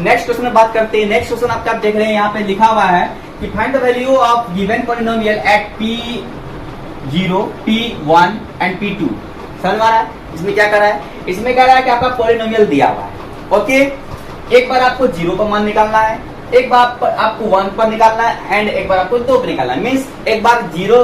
Next question में बात करते हैं। नेक्स्ट क्वेश्चन आपका आप देख रहे हैं यहाँ पे लिखा हुआ है कि find the value of given polynomial at P0, P1 and P2। समझ में आ रहा है? इसमें क्या कर रहा है? इसमें कह रहा है कि आपका पॉलिनोमियल दिया हुआ है। ओके, एक बार आपको 0 पर मान निकालना है, एक बार आपको 1 पर निकालना है एंड एक बार आपको 2 पर निकालना है। मींस एक बार 0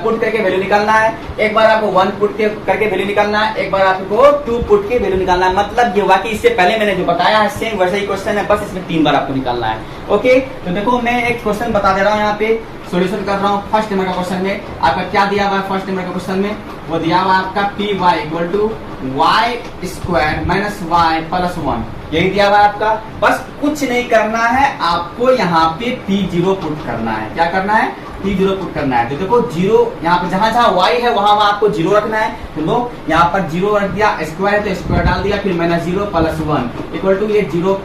पुट करके वैल्यू निकालना है, एक बार आपको 1 पुट करके वैल्यू निकालना है, एक बार आपको 2 पुट के वैल्यू निकालना है। मतलब ये हुआ कि इससे पहले मैंने जो बताया है सेम वैसा ही क्वेश्चन है, बस इसमें 3 बार आपको निकालना है। ओके, तो देखो मैं एक क्वेश्चन बता दे रहा हूँ, यहाँ पे सॉल्यूशन कर रहा हूँ। फर्स्ट नंबर का क्वेश्चन में आपका क्या दिया हुआ है? फर्स्ट नंबर का क्वेश्चन में वो दिया हुआ है आपका P Y equal to Y square minus Y plus 1, यही दिया हुआ है आपका। बस कुछ नहीं करना है, आपको यहाँ पे P0 पुट करना है। क्या करना है? P0 पुट करना है। तो देखो 0 यहाँ पे जहां जहां y है वहां वहां आपको 0 रखना है। तो लो यहाँ पर 0 रख दिया, स्क्वायर है तो स्क्वायर डाल दिया, फिर माइनस 0 प्लस 1 इक्वल टू ये 0,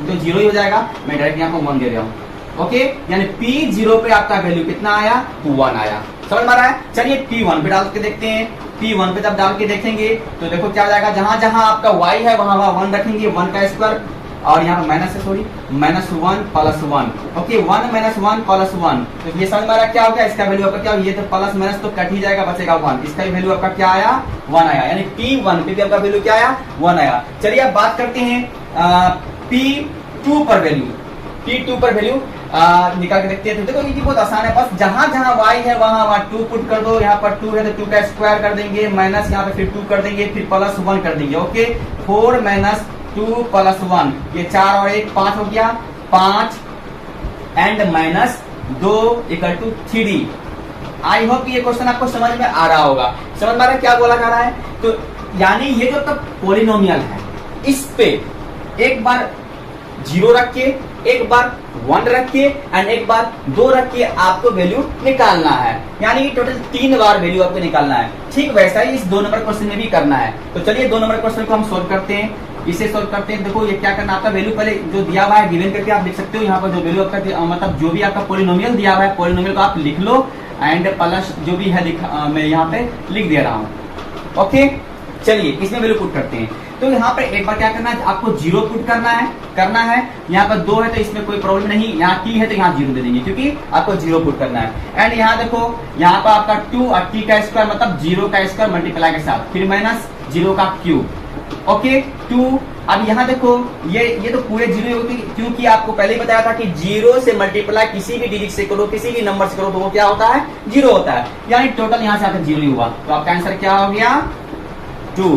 तो 0 ही हो जाएगा। मैं डायरेक्ट यहाँ पर 1 दे रहा हूँ। ओके, यानी P0 पे आपका वैल्यू कितना आया? 1 आया। समझ में आ रहा है? चलिए P1 पे डाल के देखते हैं। P1 पे जब डाल के देखेंगे तो देखो क्या हो जाएगा, जहां जहां आपका y है वहां वहां 1 रखेंगे, 1 का स्क्वायर और यहाँ माइनस है, sorry minus 1 plus 1। Okay, 1 minus 1 plus 1, तो ये समझ में आ रहा है क्या हो गया? इसका वैल्यू आपका क्या हो? ये तो प्लस माइनस तो कट ही जाएगा, बचेगा 1। इसका वैल्यू आपका क्या आया? 1 आया। यानी P1 पे भी आपका वैल्यू क्या आया? 1 आया। चलिए अब बात करते हैं P2 पर वैल्यू। P2 पर वैल्यू निकाल के देखते हैं। तो देखो ये बहुत आसान है, बस जहां जहां y है वहां वहां 2 पुट कर दो। यहाँ पर 2 है तो 2 का स्क्वायर कर देंगे, माइनस यहाँ पे फिर 2 कर देंगे, फिर प्लस 1 कर देंगे। ओके, 4 माइनस 2 प्लस 1, ये 4 और 1 5 हो गया, 5 and minus 2 equal to 3। I hope ये क्वेश्चन आपको समझ में आ रहा होगा। समझ में आ रहा है क्या बोला जा रहा है? तो यानी ये जो पॉलिनोमियल है इस पे एक बार 0 रख के, एक बार 1 रख के एंड एक बार 2 रख के आपको वैल्यू निकालना है। यानी टोटल 3 बार वैल्यू आपको निकालना है। ठीक वैसा ही इस 2 नंबर क्वेश्चन में भी करना है। तो चलिए 2 नंबर क्वेश्चन को हम सोल्व करते हैं। इसे सोल्व करते हैं। देखो ये क्या करना, आपका वैल्यू पहले जो दिया हुआ है गिवन करके आप लिख सकते हो। यहाँ पर जो वैल्यू आपका मतलब जो भी आपका पॉलिनोमियल दिया हुआ है, पॉलिनोमियल को आप लिख लो एंड प्लस जो भी है मैं यहाँ पे लिख दे रहा हूँ। ओके, चलिए इसमें वैल्यू पुट करते हैं। तो यहाँ पर एक बार क्या करना है, आपको 0 पुट करना है। यहाँ पर 2 है तो इसमें कोई प्रॉब्लम नहीं, यहाँ t है तो यहाँ 0 दे देंगे क्योंकि आपको 0 पुट करना है। एंड यहाँ देखो यहाँ पर आपका 2 और t का स्क्वायर मतलब 0 का स्क्वायर मल्टीप्लाई के साथ, फिर माइनस 0 का क्यूब। ओके 2। अब यहाँ देखो ये तो पूरे 0 होती, क्योंकि आपको पहले ही बताया था कि 0 से मल्टीप्लाई किसी भी डिजिट से करो, किसी भी नंबर से करो तो वो क्या होता है? 0 होता है। यानी टोटल यहाँ से आकर 0 ही हुआ, तो आपका आंसर क्या हो गया? 2।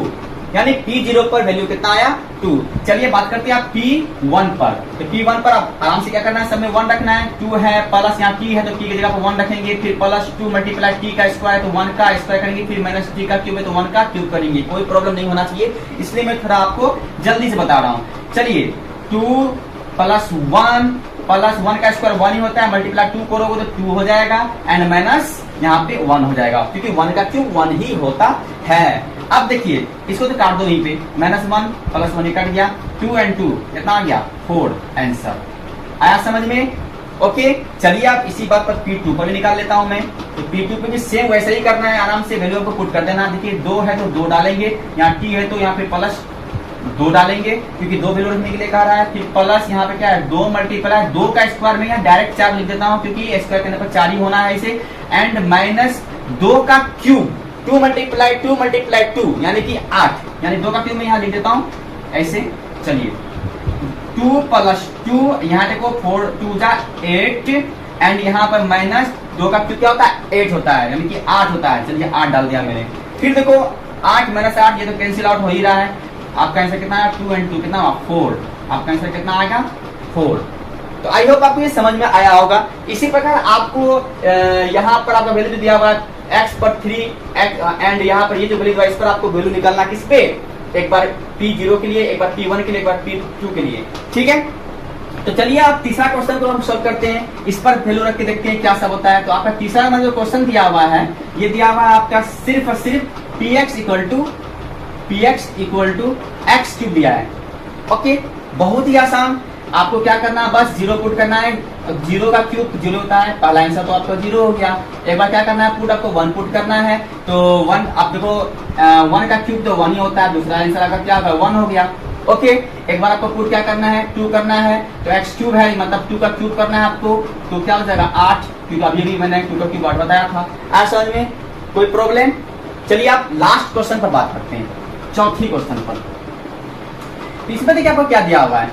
यानी P0 पर वैल्यू कितना आया? 2। चलिए बात करते हैं आप P1 पर। तो P1 पर आप आराम से क्या करना है, सब में 1 रखना है। 2 है प्लस यहाँ t है तो t की जगह पर 1 रखेंगे, फिर प्लस 2 मल्टीप्लाई t का स्क्वायर तो 1 का स्क्वायर करेंगे, फिर माइनस t का क्यूब है तो 1 का क्यूब करेंगे। कोई प्रॉब्लम नहीं होना चाहिए, इसलिए मैं थोड़ा आपको जल्दी से बता रहा हूँ। चलिए 2 प्लस 1 प्लस 1 का स्क्वायर 1 ही होता है, मल्टीप्लाई 2 करोगे तो 2 हो जाएगा एंड माइनस यहाँ पे 1 हो जाएगा, क्योंकि 1 का क्यूब 1 ही होता है। अब देखिए इसको तो काट दो यहीं पे, माइनस 1 प्लस 1 कट गया, 2 एंड 2 कितना आ गया? 4। आंसर आया समझ में? ओके, चलिए आप इसी बात पर P2 पर भी निकाल लेता हूं मैं। तो P2 पे भी सेम वैसे ही करना है, आराम से वैल्यू को पुट कर देना। देखिए 2 है तो 2 डालेंगे, यहाँ t है तो यहाँ पे प्लस 2 डालेंगे क्योंकि 2 वैल्यू रखने के लिए कह रहा है। फिर प्लस यहाँ पे क्या है? 2 मल्टीप्लाई 2 का स्क्वायर में यहाँ डायरेक्ट 4 लिख देता हूँ क्योंकि स्क्वायर करने पर 4 ही होना है इसे, एंड माइनस 2 का क्यूब 2 मल्टीप्लाई 2 यानी कि 8, यानी 2 का क्यूब में यहाँ लिख देता हूँ ऐसे। चलिए 2 प्लस 2 यहाँ देखो 4 2 जा 8 एंड यहाँ पर माइनस 2 का क्यूब क्या होता है? 8 होता है, यानी कि 8 होता है। चलिए 8 डाल दिया मैंने। फिर देखो 8 माइनस 8 ये तो कैंसिल आउट हो ही रहा है। आपका आंसर कितना है? 2 एंड 2 कितना? 4। आपका आंसर कितना आएगा? 4। तो आई होप आपको ये समझ में आया होगा। इसी प्रकार आपको यहाँ पर आपका वैल्यू दिया हुआ है x पर 3 एंड यहाँ पर ये जो वैल्यू है इस पर आपको वैल्यू निकालना किस पे? एक बार P0 के लिए, एक बार P1 के लिए, एक बार P2 के लिए। ठीक है, तो चलिए आप तीसरा क्वेश्चन को हम सॉल्व करते हैं। इस पर वैल्यू रख के देखते हैं क्या सब होता है। तो आपका तीसरा नंबर जो क्वेश्चन दिया हुआ है, ये दिया हुआ है आपका सिर्फ और सिर्फ px equal to x cube दिया है। ओके, बहुत ही आसान। आपको क्या करना है, बस 0 पुट करना है। 0 का क्यूब 0 होता है, पहला आंसर तो आपका 0 हो गया। एक बार क्या करना है, पुट आपको 1 पुट करना है तो 1 आप देखो 1 का क्यूब तो 1 ही होता है, दूसरा आंसर आपका क्या होगा? 1 हो गया। ओके, एक बार आपको पुट क्या करना है, 2 करना है, तो एक्स क्यूब है, मतलब 2 का क्यूब करना है आपको, तो क्या हो जाएगा 8, क्योंकि अभी भी मैंने 2 का क्यूब 8 बताया था। आज समझ में कोई प्रॉब्लम? चलिए आप लास्ट क्वेश्चन पर बात करते हैं, चौथी क्वेश्चन पर। इसमें देखिए आपको क्या दिया हुआ है,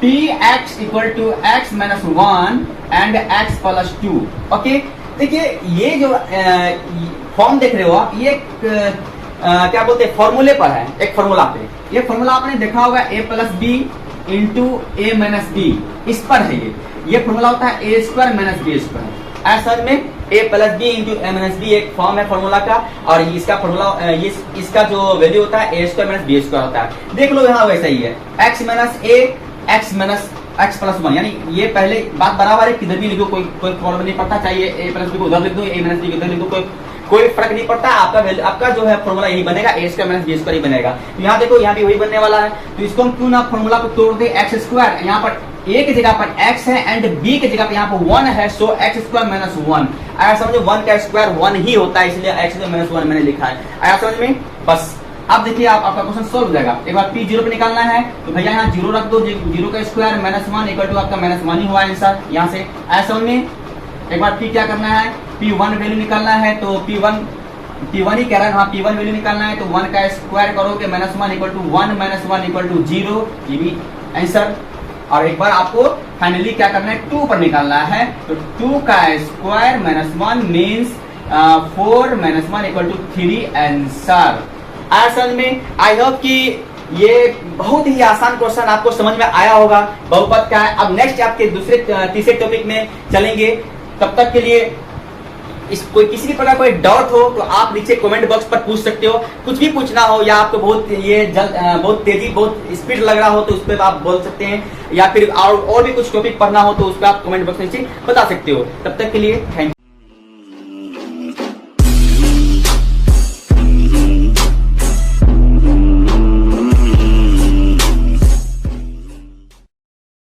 P X equal to X minus 1 and X plus 2। Okay, देखिए ये जो फॉर्म देख रहे हो आप, ये क्या बोलते हैं, फॉर्मूले पर है, एक फॉर्मूला पे। ये फॉर्मूला आपने देखा होगा, ए प्लस बी इंटू ए माइनस बी, इस पर है ये फॉर्मूला होता है ए स्क्वायर माइनस बी स्क्वायर। ऐसा में ए प्लस बी इंटू ए माइनस बी एक फॉर्म है फॉर्मूला का, और इसका फॉर्मूला इसका जो वैल्यू होता है ए स्क्वायर माइनस बी स्क्वायर होता है। देख लो यहाँ वैसा ही है, एक्स माइनस ए एक्स माइनस एक्स प्लस 1, यानी ये पहले बात बराबर है, किधर भी लिखो कोई प्रॉब्लम नहीं पड़ता, चाहिए ए प्लस बी को उधर लिख दो, ए माइनस बी को उधर लिख दो, कोई फर्क नहीं पड़ता। आपका जो है फॉर्मूला यही बनेगा, ए स्क्वायर माइनस बी स्क्वायर ही बनेगा। तो यहाँ देखो, यहाँ भी वही बनने वाला है, तो इसको हम क्यों ना फॉर्मूला को तोड़ दे, एक्स स्क्वायर, यहाँ पर ए की जगह पर एक्स है एंड बी की जगह पर यहाँ पर 1 है, सो एक्स स्क्वायर माइनस 1। आया समझो, 1 का स्क्वायर 1 ही होता है, इसलिए एक्स स्क्वायर माइनस 1 मैंने लिखा है। आया समझ में? बस अब देखिए आपका क्वेश्चन सोल्व हो जाएगा। एक बार पी 0 पे निकालना है, तो भैया यहाँ 0 रख दो, 0 का स्क्वायर माइनस 1 इक्वल टू आपका माइनस 1 ही हुआ आंसर यहाँ से। आया समझ में? एक बार पी क्या करना है, P1 वैल्यू निकालना है, तो P1 ही कह रहा है, हाँ P1 वैल्यू निकालना है, तो 1 का स्क्वायर करोगे minus 1 equal to 1 minus 1 equal to 0, ये भी आंसर। और एक बार आपको फाइनली क्या करना है, 2 पर निकालना है, तो 2 का square minus 1 means 4 minus 1 equal to 3 answer. असल में आई होप कि ये बहुत ही आसान क्वेश्चन आपको समझ में आया होगा, बहुपद का है। अब नेक्स्ट आपके तीसरे टॉपिक में चलेंगे, तब तक के लिए कोई किसी भी प्रकार कोई डाउट हो तो आप नीचे कमेंट बॉक्स पर पूछ सकते हो, कुछ भी पूछना हो, या आपको बहुत तेजी बहुत स्पीड लग रहा हो तो उस पर आप बोल सकते हैं, या फिर और भी कुछ टॉपिक पढ़ना हो तो उस पर आप कमेंट बॉक्स में नीचे बता सकते हो। तब तक के लिए थैंक यू।